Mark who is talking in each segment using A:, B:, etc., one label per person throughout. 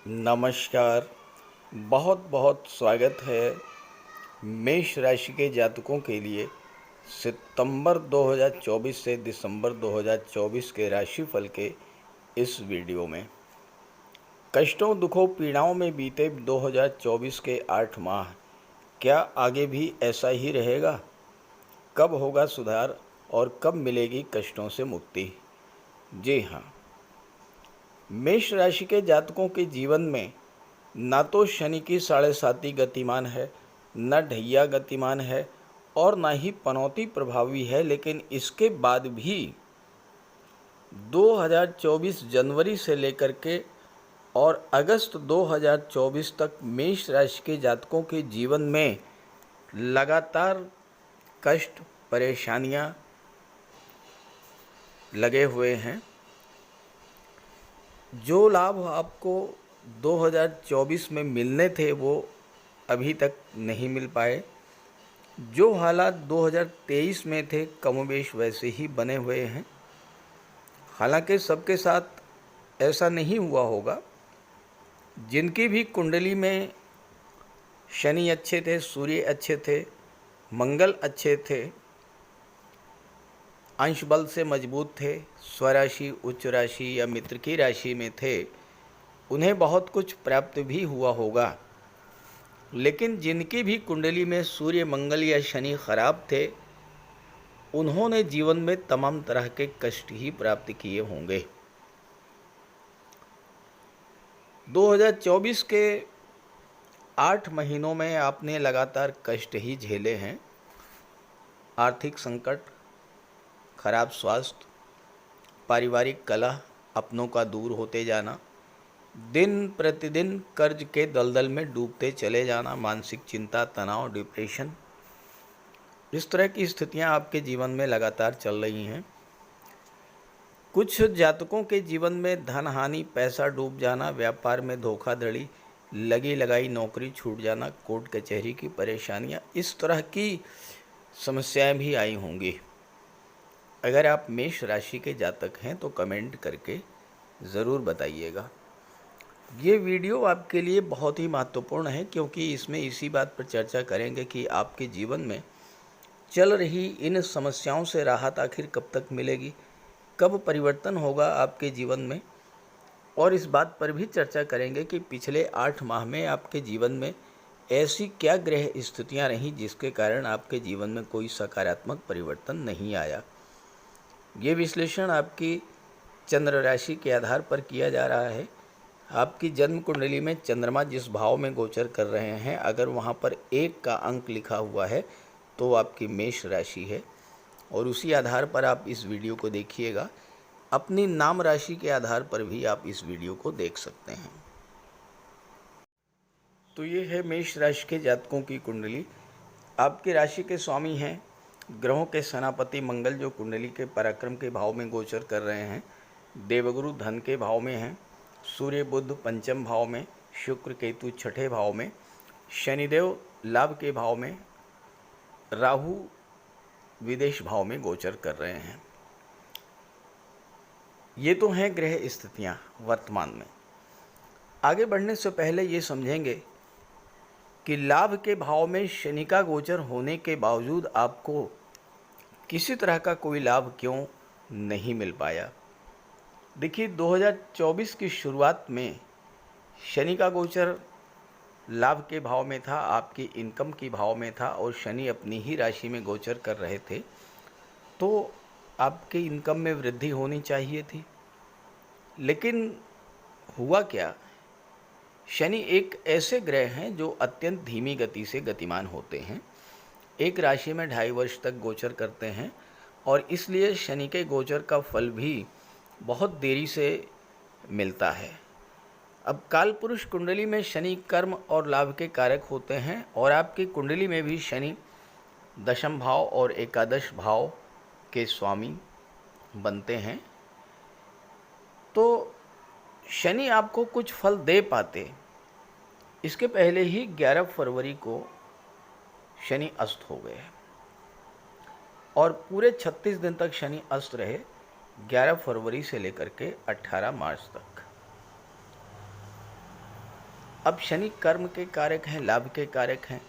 A: नमस्कार। बहुत बहुत स्वागत है मेष राशि के जातकों के लिए सितंबर 2024 से दिसंबर 2024 के राशिफल के इस वीडियो में। कष्टों दुखों पीड़ाओं में बीते 2024 के 8 माह क्या आगे भी ऐसा ही रहेगा? कब होगा सुधार और कब मिलेगी कष्टों से मुक्ति? जी हाँ, मेष राशि के जातकों के जीवन में ना तो शनि की 7.5 गतिमान है, न ढैया गतिमान है और ना ही पनौती प्रभावी है। लेकिन इसके बाद भी 2024 जनवरी से लेकर के और अगस्त 2024 तक मेष राशि के जातकों के जीवन में लगातार कष्ट परेशानियां लगे हुए हैं। जो लाभ आपको 2024 में मिलने थे वो अभी तक नहीं मिल पाए। जो हालात 2023 में थे कमोबेश वैसे ही बने हुए हैं। हालांकि सबके साथ ऐसा नहीं हुआ होगा। जिनकी भी कुंडली में शनि अच्छे थे, सूर्य अच्छे थे, मंगल अच्छे थे, अंश बल से मजबूत थे, स्वराशि उच्च राशि या मित्र की राशि में थे, उन्हें बहुत कुछ प्राप्त भी हुआ होगा। लेकिन जिनकी भी कुंडली में सूर्य मंगल या शनि खराब थे, उन्होंने जीवन में तमाम तरह के कष्ट ही प्राप्त किए होंगे। 2024 के 8 महीनों में आपने लगातार कष्ट ही झेले हैं। आर्थिक संकट, खराब स्वास्थ्य, पारिवारिक कलह, अपनों का दूर होते जाना, दिन प्रतिदिन कर्ज के दलदल में डूबते चले जाना, मानसिक चिंता, तनाव, डिप्रेशन, इस तरह की स्थितियां आपके जीवन में लगातार चल रही हैं। कुछ जातकों के जीवन में धन हानि, पैसा डूब जाना, व्यापार में धोखाधड़ी, लगी लगाई नौकरी छूट जाना, कोर्ट कचहरी की परेशानियां, इस तरह की समस्याएं भी आई होंगी। अगर आप मेष राशि के जातक हैं तो कमेंट करके ज़रूर बताइएगा। ये वीडियो आपके लिए बहुत ही महत्वपूर्ण है क्योंकि इसमें इसी बात पर चर्चा करेंगे कि आपके जीवन में चल रही इन समस्याओं से राहत आखिर कब तक मिलेगी, कब परिवर्तन होगा आपके जीवन में। और इस बात पर भी चर्चा करेंगे कि पिछले 8 माह में आपके जीवन में ऐसी क्या ग्रह स्थितियां रहीं जिसके कारण आपके जीवन में कोई सकारात्मक परिवर्तन नहीं आया। ये विश्लेषण आपकी चंद्र राशि के आधार पर किया जा रहा है। आपकी जन्म कुंडली में चंद्रमा जिस भाव में गोचर कर रहे हैं, अगर वहाँ पर 1 का अंक लिखा हुआ है तो आपकी मेष राशि है और उसी आधार पर आप इस वीडियो को देखिएगा। अपनी नाम राशि के आधार पर भी आप इस वीडियो को देख सकते हैं। तो ये है मेष राशि के जातकों की कुंडली। आपकी राशि के स्वामी हैं ग्रहों के सेनापति मंगल, जो कुंडली के पराक्रम के भाव में गोचर कर रहे हैं। देवगुरु धन के भाव में हैं, सूर्य बुध पंचम भाव में, शुक्र केतु छठे भाव में, शनिदेव लाभ के भाव में, राहु विदेश भाव में गोचर कर रहे हैं। ये तो हैं ग्रह स्थितियाँ वर्तमान में। आगे बढ़ने से पहले ये समझेंगे कि लाभ के भाव में शनि का गोचर होने के बावजूद आपको किसी तरह का कोई लाभ क्यों नहीं मिल पाया। देखिए, 2024 की शुरुआत में शनि का गोचर लाभ के भाव में था, आपकी इनकम की भाव में था और शनि अपनी ही राशि में गोचर कर रहे थे, तो आपके इनकम में वृद्धि होनी चाहिए थी। लेकिन हुआ क्या, शनि एक ऐसे ग्रह हैं जो अत्यंत धीमी गति से गतिमान होते हैं। एक राशि में 2.5 वर्ष तक गोचर करते हैं और इसलिए शनि के गोचर का फल भी बहुत देरी से मिलता है। अब काल पुरुष कुंडली में शनि कर्म और लाभ के कारक होते हैं और आपकी कुंडली में भी शनि दशम भाव और एकादश भाव के स्वामी बनते हैं। तो शनि आपको कुछ फल दे पाते, इसके पहले ही 11 फरवरी को शनि अस्त हो गए और पूरे 36 दिन तक शनि अस्त रहे, 11 फरवरी से लेकर के 18 मार्च तक। अब शनि कर्म के कारक हैं, लाभ के कारक हैं।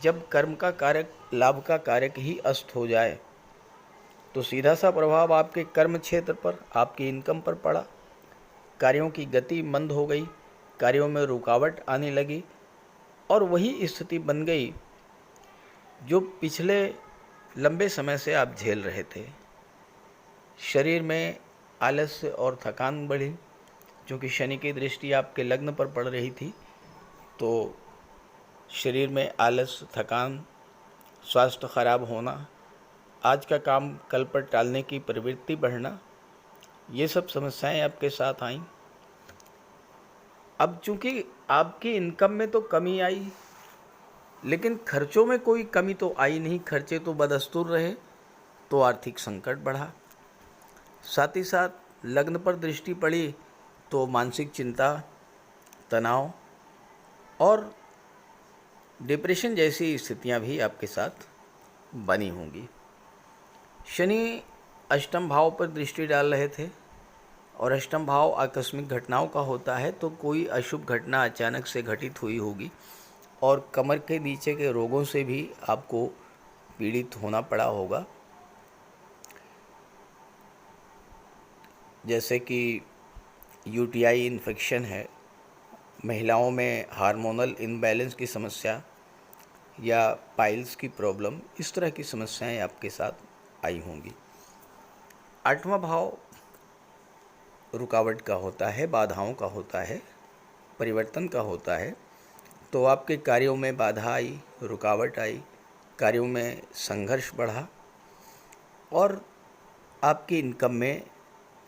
A: जब कर्म का कारक, लाभ का कारक ही अस्त हो जाए तो सीधा सा प्रभाव आपके कर्म क्षेत्र पर, आपकी इनकम पर पड़ा। कार्यों की गति मंद हो गई, कार्यों में रुकावट आने लगी और वही स्थिति बन गई जो पिछले लंबे समय से आप झेल रहे थे। शरीर में आलस्य और थकान बढ़ी, क्योंकि शनि की दृष्टि आपके लग्न पर पड़ रही थी, तो शरीर में आलस, थकान, स्वास्थ्य खराब होना, आज का काम कल पर टालने की प्रवृत्ति बढ़ना, ये सब समस्याएं आपके साथ आईं। अब चूंकि आपकी इनकम में तो कमी आई, लेकिन खर्चों में कोई कमी तो आई नहीं, खर्चे तो बदस्तूर रहे, तो आर्थिक संकट बढ़ा। साथ ही साथ लग्न पर दृष्टि पड़ी तो मानसिक चिंता, तनाव और डिप्रेशन जैसी स्थितियां भी आपके साथ बनी होंगी। शनि अष्टम भाव पर दृष्टि डाल रहे थे और अष्टम भाव आकस्मिक घटनाओं का होता है, तो कोई अशुभ घटना अचानक से घटित हुई होगी और कमर के नीचे के रोगों से भी आपको पीड़ित होना पड़ा होगा, जैसे कि यूटीआई इन्फेक्शन है, महिलाओं में हार्मोनल इम्बैलेंस की समस्या या पाइल्स की प्रॉब्लम, इस तरह की समस्याएं आपके साथ आई होंगी। आठवां भाव रुकावट का होता है, बाधाओं का होता है, परिवर्तन का होता है, तो आपके कार्यों में बाधा आई, रुकावट आई, कार्यों में संघर्ष बढ़ा और आपकी इनकम में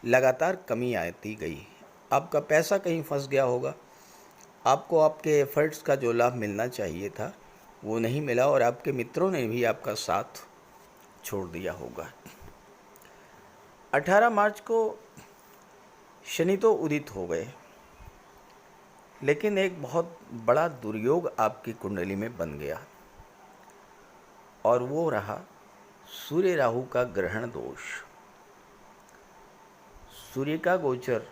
A: लगातार कमी आती गई। आपका पैसा कहीं फंस गया होगा, आपको आपके एफर्ट्स का जो लाभ मिलना चाहिए था वो नहीं मिला और आपके मित्रों ने भी आपका साथ छोड़ दिया होगा। 18 मार्च को शनि तो उदित हो गए, लेकिन एक बहुत बड़ा दुर्योग आपकी कुंडली में बन गया और वो रहा सूर्य राहु का ग्रहण दोष। सूर्य का गोचर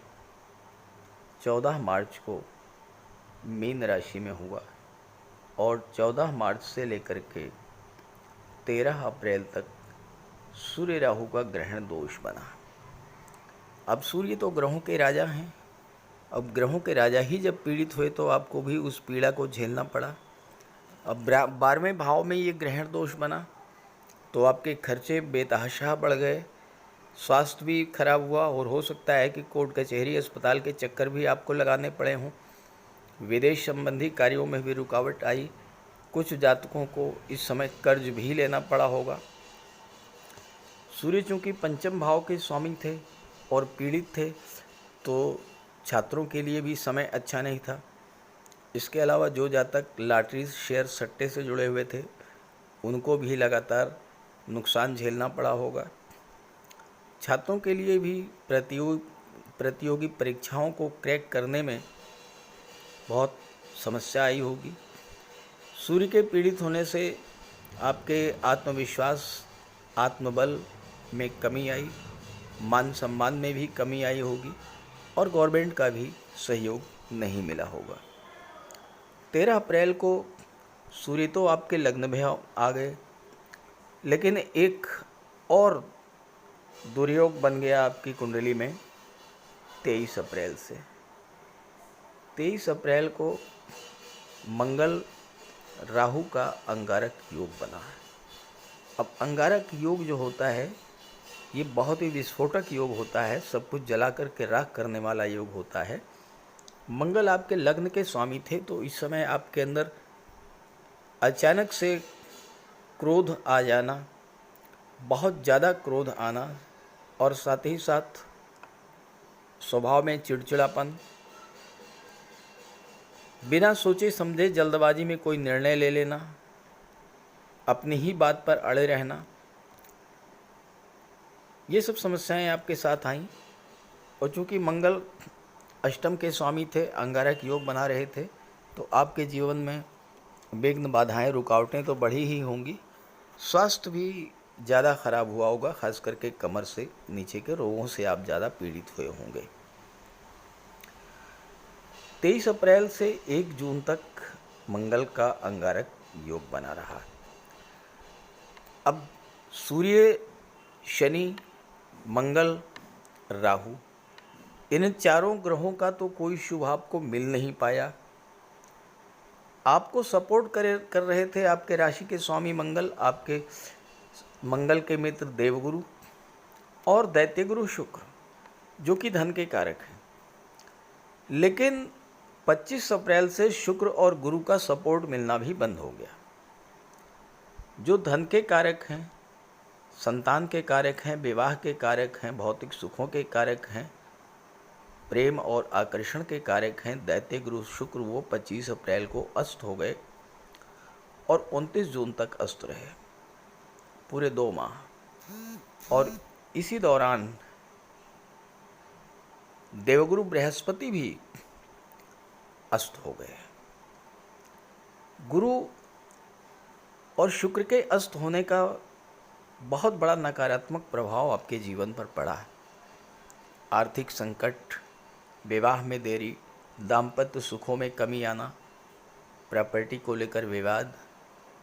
A: 14 मार्च को मीन राशि में हुआ और 14 मार्च से लेकर के 13 अप्रैल तक सूर्य राहु का ग्रहण दोष बना। अब सूर्य तो ग्रहों के राजा हैं, अब ग्रहों के राजा ही जब पीड़ित हुए तो आपको भी उस पीड़ा को झेलना पड़ा। अब 12वें भाव में ये ग्रहण दोष बना तो आपके खर्चे बेतहाशा बढ़ गए, स्वास्थ्य भी खराब हुआ और हो सकता है कि कोर्ट कचहरी, अस्पताल के चक्कर भी आपको लगाने पड़े हों। विदेश संबंधी कार्यों में भी रुकावट आई, कुछ जातकों को इस समय कर्ज भी लेना पड़ा होगा। सूर्य चूँकि पंचम भाव के स्वामी थे और पीड़ित थे, तो छात्रों के लिए भी समय अच्छा नहीं था। इसके अलावा जो जातक लॉटरी, शेयर, सट्टे से जुड़े हुए थे, उनको भी लगातार नुकसान झेलना पड़ा होगा। छात्रों के लिए भी प्रतियोगी परीक्षाओं को क्रैक करने में बहुत समस्या आई होगी। सूर्य के पीड़ित होने से आपके आत्मविश्वास, आत्मबल में कमी आई, मान सम्मान में भी कमी आई होगी और गवर्नमेंट का भी सहयोग नहीं मिला होगा। 13 अप्रैल को सूर्य तो आपके लग्न में आ गए, लेकिन एक और दुर्योग बन गया आपकी कुंडली में 23 अप्रैल से। 23 अप्रैल को मंगल राहु का अंगारक योग बना है। अब अंगारक योग जो होता है ये बहुत ही विस्फोटक योग होता है, सब कुछ जला करके राख करने वाला योग होता है। मंगल आपके लग्न के स्वामी थे, तो इस समय आपके अंदर अचानक से क्रोध आ जाना, बहुत ज़्यादा क्रोध आना और साथ ही साथ स्वभाव में चिड़चिड़ापन, बिना सोचे समझे जल्दबाजी में कोई निर्णय ले लेना, अपनी ही बात पर अड़े रहना, ये सब समस्याएं आपके साथ आईं। और चूँकि मंगल अष्टम के स्वामी थे, अंगारक योग बना रहे थे, तो आपके जीवन में विघ्न, बाधाएं, रुकावटें तो बढ़ी ही होंगी। स्वास्थ्य भी ज़्यादा खराब हुआ होगा, खास करके कमर से नीचे के रोगों से आप ज़्यादा पीड़ित हुए होंगे। 23 अप्रैल से 1 जून तक मंगल का अंगारक योग बना रहा। अब सूर्य, शनि, मंगल, राहु, इन चारों ग्रहों का तो कोई शुभ आपको मिल नहीं पाया। आपको सपोर्ट कर रहे थे आपके राशि के स्वामी मंगल, आपके मंगल के मित्र देवगुरु और दैत्य गुरु शुक्र, जो कि धन के कारक हैं। लेकिन 25 अप्रैल से शुक्र और गुरु का सपोर्ट मिलना भी बंद हो गया। जो धन के कारक हैं, संतान के कारक हैं, विवाह के कारक हैं, भौतिक सुखों के कारक हैं, प्रेम और आकर्षण के कारक हैं, दैत्य गुरु शुक्र, वो 25 अप्रैल को अस्त हो गए और 29 जून तक अस्त रहे, पूरे 2 माह। और इसी दौरान देवगुरु बृहस्पति भी अस्त हो गए। गुरु और शुक्र के अस्त होने का बहुत बड़ा नकारात्मक प्रभाव आपके जीवन पर पड़ा है। आर्थिक संकट, विवाह में देरी, दाम्पत्य सुखों में कमी आना, प्रॉपर्टी को लेकर विवाद,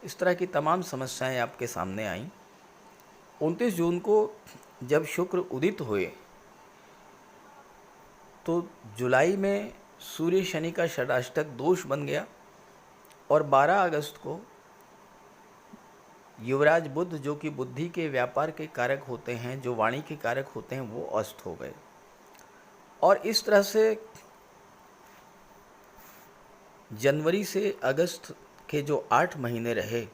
A: इस तरह की तमाम समस्याएं आपके सामने आईं। 29 जून को जब शुक्र उदित हुए तो जुलाई में सूर्य शनि का षडाष्टक दोष बन गया और 12 अगस्त को युवराज बुध, जो कि बुद्धि के, व्यापार के कारक होते हैं, जो वाणी के कारक होते हैं, वो अस्त हो गए। और इस तरह से जनवरी से अगस्त के जो 8 महीने रहे,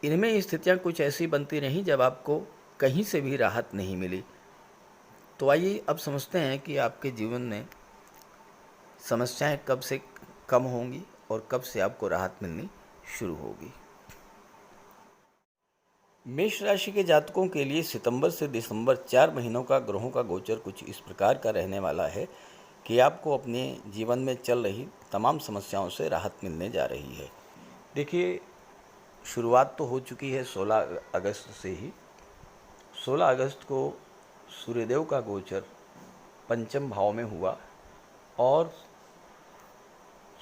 A: इनमें स्थितियां कुछ ऐसी बनती रहीं जब आपको कहीं से भी राहत नहीं मिली। तो आइए अब समझते हैं कि आपके जीवन में समस्याएं कब से कम होंगी और कब से आपको राहत मिलनी शुरू होगी। मेष राशि के जातकों के लिए सितंबर से दिसंबर 4 महीनों का ग्रहों का गोचर कुछ इस प्रकार का रहने वाला है कि आपको अपने जीवन में चल रही तमाम समस्याओं से राहत मिलने जा रही है। देखिए, शुरुआत तो हो चुकी है 16 अगस्त से ही। 16 अगस्त को सूर्यदेव का गोचर पंचम भाव में हुआ और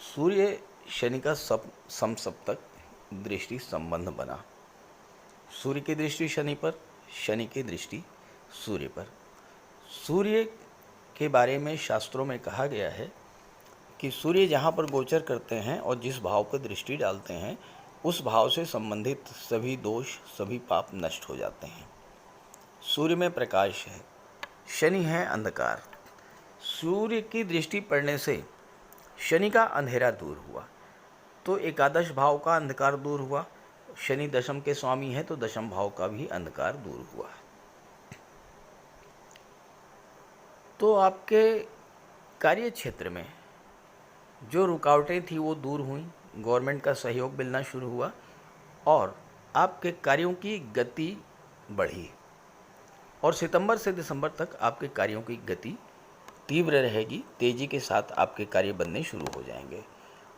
A: सूर्य शनि का समसप्तक दृष्टि संबंध बना। सूर्य की दृष्टि शनि पर, शनि की दृष्टि सूर्य पर। सूर्य के बारे में शास्त्रों में कहा गया है कि सूर्य जहाँ पर गोचर करते हैं और जिस भाव पर दृष्टि डालते हैं, उस भाव से संबंधित सभी दोष, सभी पाप नष्ट हो जाते हैं। सूर्य में प्रकाश है, शनि है अंधकार। सूर्य की दृष्टि पड़ने से शनि का अंधेरा दूर हुआ, तो एकादश भाव का अंधकार दूर हुआ। शनि दशम के स्वामी है, तो दशम भाव का भी अंधकार दूर हुआ। तो आपके कार्य क्षेत्र में जो रुकावटें थी वो दूर हुई, गवर्नमेंट का सहयोग मिलना शुरू हुआ और आपके कार्यों की गति बढ़ी। और सितंबर से दिसंबर तक आपके कार्यों की गति तीव्र रहेगी, तेज़ी के साथ आपके कार्य बनने शुरू हो जाएंगे।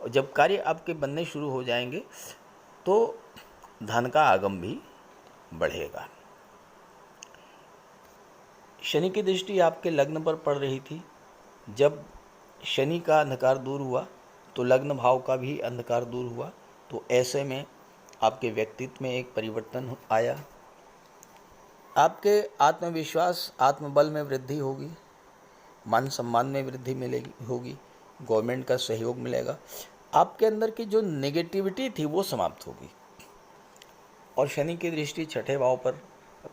A: और जब कार्य आपके बनने शुरू हो जाएंगे तो धन का आगम भी बढ़ेगा। शनि की दृष्टि आपके लग्न पर पड़ रही थी। जब शनि का अंधकार दूर हुआ तो लग्न भाव का भी अंधकार दूर हुआ। तो ऐसे में आपके व्यक्तित्व में एक परिवर्तन आया। आपके आत्मविश्वास, आत्मबल में वृद्धि होगी, मान सम्मान में वृद्धि होगी, गवर्नमेंट का सहयोग मिलेगा। आपके अंदर की जो नेगेटिविटी थी वो समाप्त होगी। और शनि की दृष्टि छठे भाव पर,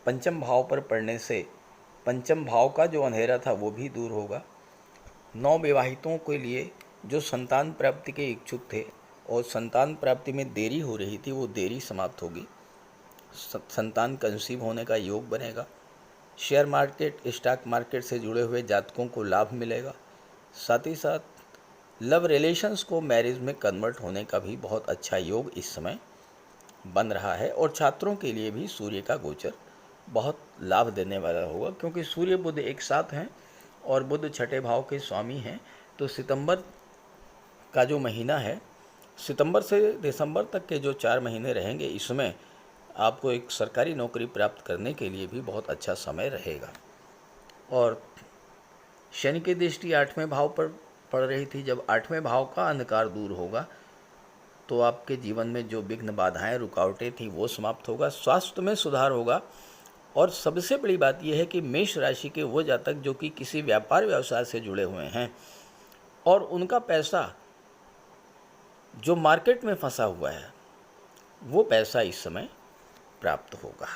A: पंचम भाव पर पड़ने से पंचम भाव का जो अंधेरा था वो भी दूर होगा। नवविवाहितों के लिए जो संतान प्राप्ति के इच्छुक थे और संतान प्राप्ति में देरी हो रही थी, वो देरी समाप्त होगी। संतान कंसीव होने का योग बनेगा। शेयर मार्केट, स्टॉक मार्केट से जुड़े हुए जातकों को लाभ मिलेगा। साथ ही साथ लव रिलेशंस को मैरिज में कन्वर्ट होने का भी बहुत अच्छा योग इस समय बन रहा है। और छात्रों के लिए भी सूर्य का गोचर बहुत लाभ देने वाला होगा, क्योंकि सूर्य बुध एक साथ हैं और बुध छठे भाव के स्वामी हैं। तो सितंबर का जो महीना है, सितंबर से दिसंबर तक के जो 4 महीने रहेंगे, इसमें आपको एक सरकारी नौकरी प्राप्त करने के लिए भी बहुत अच्छा समय रहेगा। और शनि की दृष्टि 8वें भाव पर पड़ रही थी। जब 8वें भाव का अंधकार दूर होगा तो आपके जीवन में जो विघ्न बाधाएं रुकावटें थी वो समाप्त होगा, स्वास्थ्य में सुधार होगा। और सबसे बड़ी बात यह है कि मेष राशि के वो जातक जो कि किसी व्यापार व्यवसाय से जुड़े हुए हैं और उनका पैसा जो मार्केट में फंसा हुआ है वो पैसा इस समय प्राप्त होगा।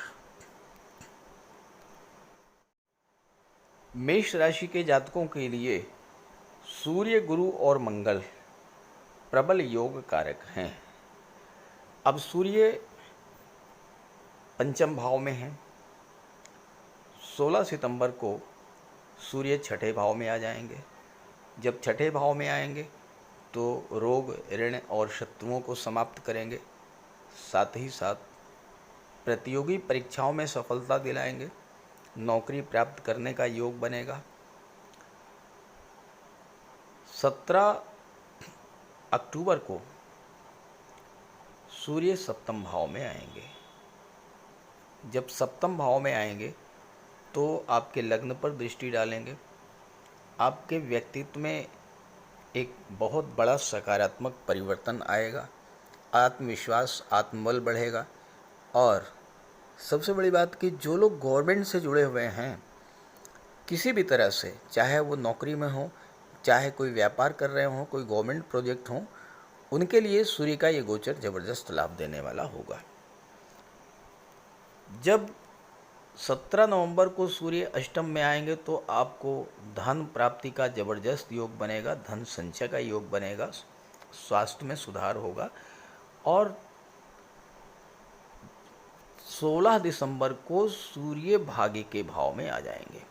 A: मेष राशि के जातकों के लिए सूर्य, गुरु और मंगल प्रबल योग कारक हैं। अब सूर्य पंचम भाव में है। 16 सितंबर को सूर्य छठे भाव में आ जाएंगे। जब छठे भाव में आएंगे तो रोग, ऋण और शत्रुओं को समाप्त करेंगे। साथ ही साथ प्रतियोगी परीक्षाओं में सफलता दिलाएंगे। नौकरी प्राप्त करने का योग बनेगा। 17 अक्टूबर को सूर्य सप्तम भाव में आएंगे। जब सप्तम भाव में आएंगे तो आपके लग्न पर दृष्टि डालेंगे। आपके व्यक्तित्व में एक बहुत बड़ा सकारात्मक परिवर्तन आएगा। आत्मविश्वास, आत्मबल बढ़ेगा। और सबसे बड़ी बात कि जो लोग गवर्नमेंट से जुड़े हुए हैं किसी भी तरह से, चाहे वो नौकरी में हो, चाहे कोई व्यापार कर रहे हों, कोई गवर्नमेंट प्रोजेक्ट हो, उनके लिए सूर्य का ये गोचर ज़बरदस्त लाभ देने वाला होगा। जब 17 नवंबर को सूर्य अष्टम में आएंगे तो आपको धन प्राप्ति का ज़बरदस्त योग बनेगा, धन संचय का योग बनेगा, स्वास्थ्य में सुधार होगा। और 16 दिसंबर को सूर्य भाग्य के भाव में आ जाएंगे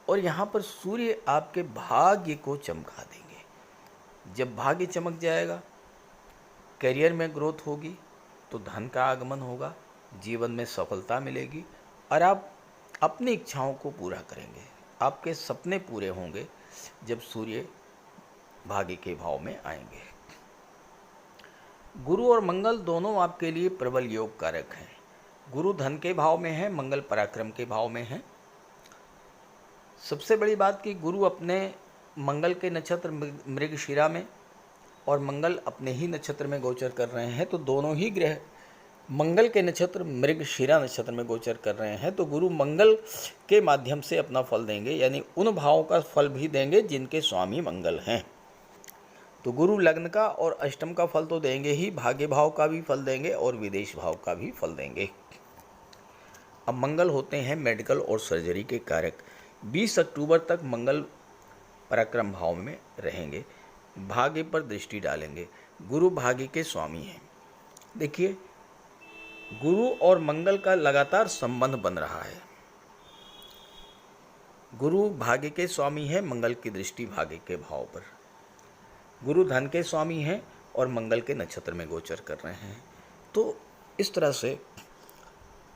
A: और यहाँ पर सूर्य आपके भाग्य को चमका देंगे। जब भाग्य चमक जाएगा, करियर में ग्रोथ होगी तो धन का आगमन होगा, जीवन में सफलता मिलेगी और आप अपनी इच्छाओं को पूरा करेंगे। आपके सपने पूरे होंगे जब सूर्य भाग्य के भाव में आएंगे। गुरु और मंगल दोनों आपके लिए प्रबल योग कारक हैं। गुरु धन के भाव में है, मंगल पराक्रम के भाव में है। सबसे बड़ी बात कि गुरु अपने मंगल के नक्षत्र मृगशिरा में और मंगल अपने ही नक्षत्र में गोचर कर रहे हैं, तो दोनों ही ग्रह मंगल के नक्षत्र मृगशिरा नक्षत्र में गोचर कर रहे हैं। तो गुरु मंगल के माध्यम से अपना फल देंगे, यानी उन भावों का फल भी देंगे जिनके स्वामी मंगल हैं। तो गुरु लग्न का और अष्टम का फल तो देंगे ही, भाग्य भाव का भी फल देंगे और विदेश भाव का भी फल देंगे। अब मंगल होते हैं मेडिकल और सर्जरी के कारक। 20 अक्टूबर तक मंगल पराक्रम भाव में रहेंगे, भाग्य पर दृष्टि डालेंगे। गुरु भाग्य के स्वामी हैं। देखिए, गुरु और मंगल का लगातार संबंध बन रहा है। गुरु भाग्य के स्वामी हैं, मंगल की दृष्टि भाग्य के भाव पर। गुरु धन के स्वामी हैं और मंगल के नक्षत्र में गोचर कर रहे हैं। तो इस तरह से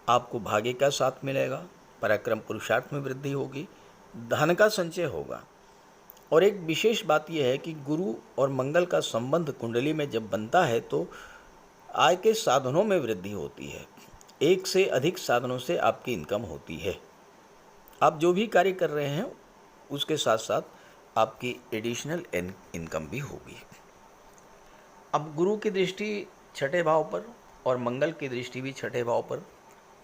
A: आपको भाग्य का साथ मिलेगा, पराक्रम पुरुषार्थ में वृद्धि होगी, धन का संचय होगा। और एक विशेष बात यह है कि गुरु और मंगल का संबंध कुंडली में जब बनता है तो आय के साधनों में वृद्धि होती है। एक से अधिक साधनों से आपकी इनकम होती है। आप जो भी कार्य कर रहे हैं उसके साथ साथ आपकी एडिशनल इनकम भी होगी। अब गुरु की दृष्टि छठे भाव पर और मंगल की दृष्टि भी छठे भाव पर।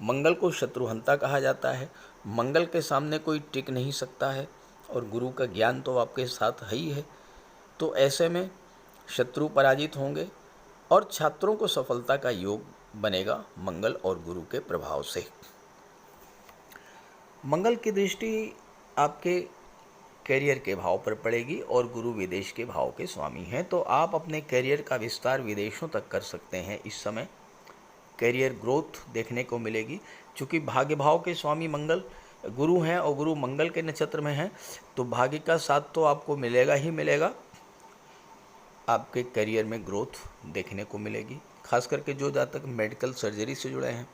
A: मंगल को शत्रुहंता कहा जाता है। मंगल के सामने कोई टिक नहीं सकता है और गुरु का ज्ञान तो आपके साथ है ही है। तो ऐसे में शत्रु पराजित होंगे और छात्रों को सफलता का योग बनेगा मंगल और गुरु के प्रभाव से। मंगल की दृष्टि आपके कैरियर के भाव पर पड़ेगी और गुरु विदेश के भाव के स्वामी हैं। तो आप अपने कैरियर का विस्तार विदेशों तक कर सकते हैं। इस समय कैरियर ग्रोथ देखने को मिलेगी। चूँकि भाग्य भाव के स्वामी मंगल गुरु हैं और गुरु मंगल के नक्षत्र में हैं, तो भाग्य का साथ तो आपको मिलेगा ही मिलेगा। आपके करियर में ग्रोथ देखने को मिलेगी। खास करके जो जातक मेडिकल सर्जरी से जुड़े हैं,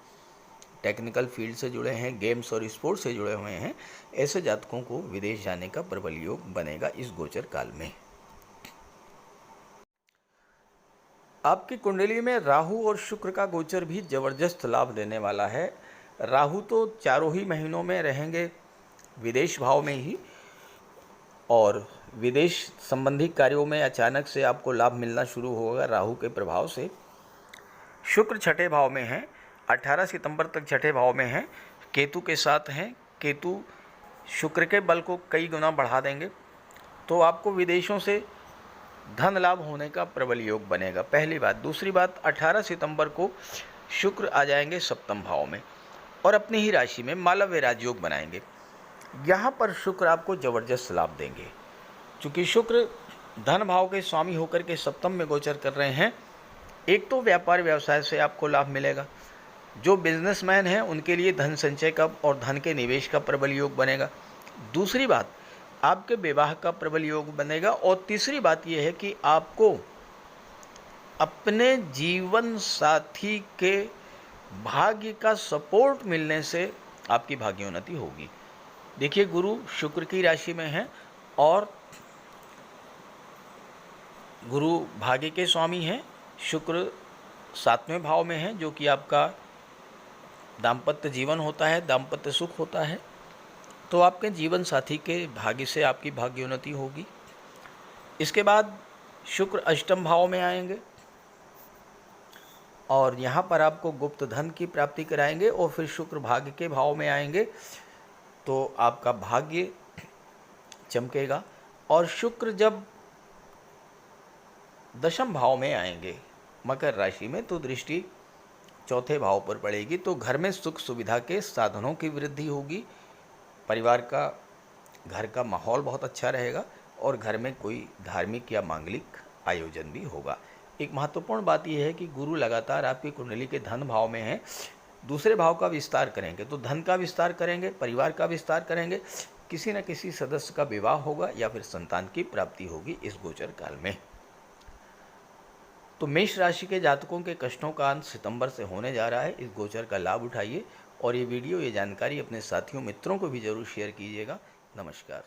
A: टेक्निकल फील्ड से जुड़े हैं, गेम्स और स्पोर्ट्स से जुड़े हुए हैं, ऐसे जातकों को विदेश जाने का प्रबल योग बनेगा इस गोचर काल में। आपकी कुंडली में राहु और शुक्र का गोचर भी जबरदस्त लाभ देने वाला है। राहु तो चारों ही महीनों में रहेंगे विदेश भाव में ही, और विदेश संबंधी कार्यों में अचानक से आपको लाभ मिलना शुरू होगा राहु के प्रभाव से। शुक्र छठे भाव में है, 18 सितंबर तक छठे भाव में है, केतु के साथ हैं। केतु शुक्र के बल को कई गुना बढ़ा देंगे, तो आपको विदेशों से धन लाभ होने का प्रबल योग बनेगा, पहली बात। दूसरी बात, 18 सितंबर को शुक्र आ जाएंगे सप्तम भाव में और अपनी ही राशि में मालव्य राजयोग बनाएंगे। यहाँ पर शुक्र आपको जबरदस्त लाभ देंगे, क्योंकि शुक्र धन भाव के स्वामी होकर के सप्तम में गोचर कर रहे हैं। एक तो व्यापार व्यवसाय से आपको लाभ मिलेगा, जो बिजनेसमैन हैं उनके लिए धन संचय का और धन के निवेश का प्रबल योग बनेगा। दूसरी बात, आपके विवाह का प्रबल योग बनेगा। और तीसरी बात यह है कि आपको अपने जीवन साथी के भाग्य का सपोर्ट मिलने से आपकी भाग्योन्नति होगी। देखिए, गुरु शुक्र की राशि में है और गुरु भाग्य के स्वामी हैं। शुक्र 7वें भाव में है, जो कि आपका दाम्पत्य जीवन होता है, दाम्पत्य सुख होता है। तो आपके जीवन साथी के भाग्य से आपकी भाग्योन्नति होगी। इसके बाद शुक्र अष्टम भाव में आएंगे और यहाँ पर आपको गुप्त धन की प्राप्ति कराएंगे। और फिर शुक्र भाग्य के भाव में आएंगे तो आपका भाग्य चमकेगा। और शुक्र जब दशम भाव में आएंगे मकर राशि में, तो दृष्टि चौथे भाव पर पड़ेगी, तो घर में सुख सुविधा के साधनों की वृद्धि होगी। परिवार का, घर का माहौल बहुत अच्छा रहेगा और घर में कोई धार्मिक या मांगलिक आयोजन भी होगा। एक महत्वपूर्ण बात यह है कि गुरु लगातार आपकी कुंडली के धन भाव में है, दूसरे भाव का विस्तार करेंगे, तो धन का विस्तार करेंगे, परिवार का विस्तार करेंगे, किसी न किसी सदस्य का विवाह होगा या फिर संतान की प्राप्ति होगी इस गोचर काल में। तो मेष राशि के जातकों के कष्टों का अंत सितंबर से होने जा रहा है। इस गोचर का लाभ उठाइए और ये वीडियो, ये जानकारी अपने साथियों मित्रों को भी जरूर शेयर कीजिएगा। नमस्कार।